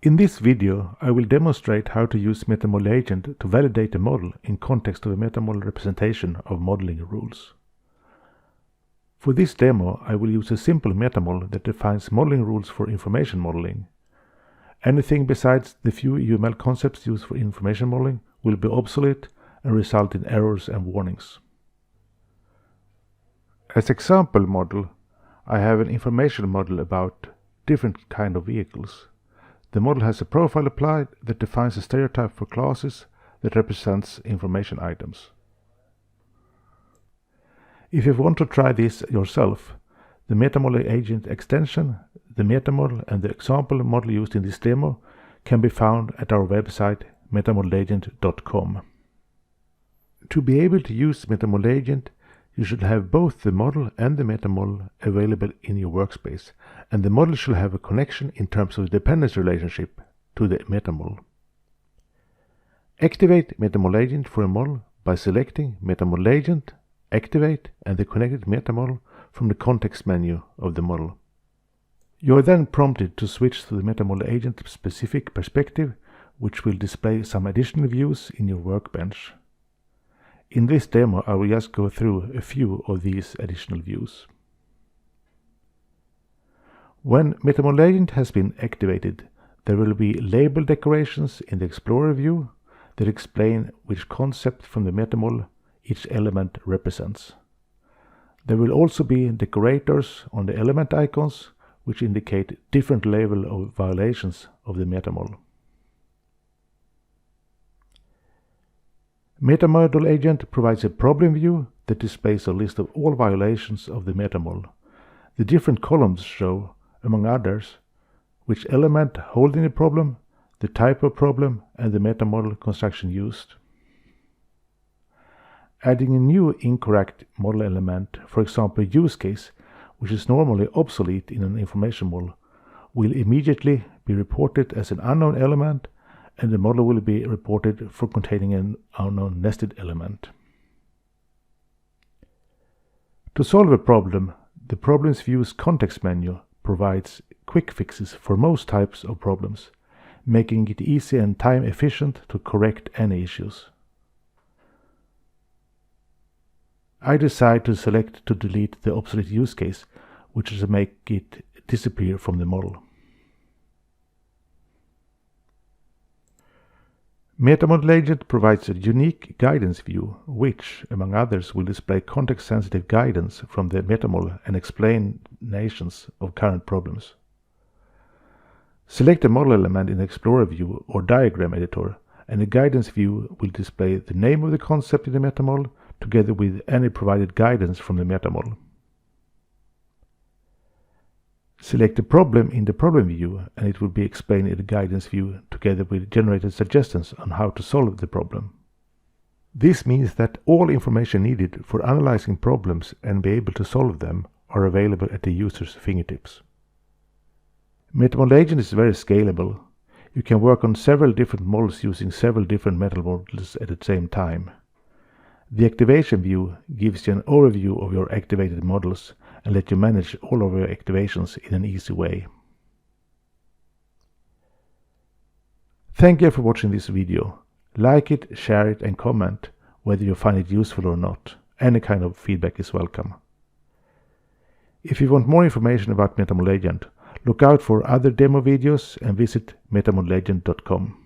In this video, I will demonstrate how to use MetaModelAgent to validate a model in context of a MetaModel representation of modeling rules. For this demo, I will use a simple MetaModel that defines modeling rules for information modeling. Anything besides the few UML concepts used for information modeling will be obsolete and result in errors and warnings. As example model, I have an information model about different kind of vehicles. The model has a profile applied that defines a stereotype for classes that represents information items. If you want to try this yourself, the MetaModelAgent extension, the MetaModel and the example model used in this demo can be found at our website MetaModelAgent.com. To be able to use MetaModelAgent, you should have both the model and the MetaModel available in your workspace, and the model should have a connection in terms of the dependency relationship to the MetaModel. Activate MetaModelAgent for a model by selecting MetaModelAgent, Activate and the connected MetaModel from the context menu of the model. You are then prompted to switch to the MetaModelAgent specific perspective, which will display some additional views in your workbench. In this demo, I will just go through a few of these additional views. When MetaModelAgent has been activated, there will be label decorations in the Explorer view that explain which concept from the MetaModel each element represents. There will also be decorators on the element icons, which indicate different level of violations of the MetaModel. MetaModelAgent provides a problem view that displays a list of all violations of the MetaModel. The different columns show, among others, which element holding the problem, the type of problem, and the MetaModel construction used. Adding a new incorrect model element, for example use case, which is normally obsolete in an information model, will immediately be reported as an unknown element, and the model will be reported for containing an unknown nested element. To solve a problem, the Problems View's context menu provides quick fixes for most types of problems, making it easy and time efficient to correct any issues. I decide to select to delete the obsolete use case, which is to make it disappear from the model. MetaModelAgent provides a unique guidance view, which, among others, will display context-sensitive guidance from the MetaModel and explanations of current problems. Select a model element in the Explorer view or diagram editor, and the guidance view will display the name of the concept in the MetaModel together with any provided guidance from the MetaModel. Select a problem in the problem view and it will be explained in the guidance view together with generated suggestions on how to solve the problem. This means that all information needed for analyzing problems and be able to solve them are available at the user's fingertips. MetaModelAgent is very scalable. You can work on several different models using several different MetaModels at the same time. The activation view gives you an overview of your activated models and let you manage all of your activations in an easy way. Thank you for watching this video. Like it, share it and comment whether you find it useful or not. Any kind of feedback is welcome. If you want more information about MetaModelAgent, look out for other demo videos and visit MetaModelAgent.com.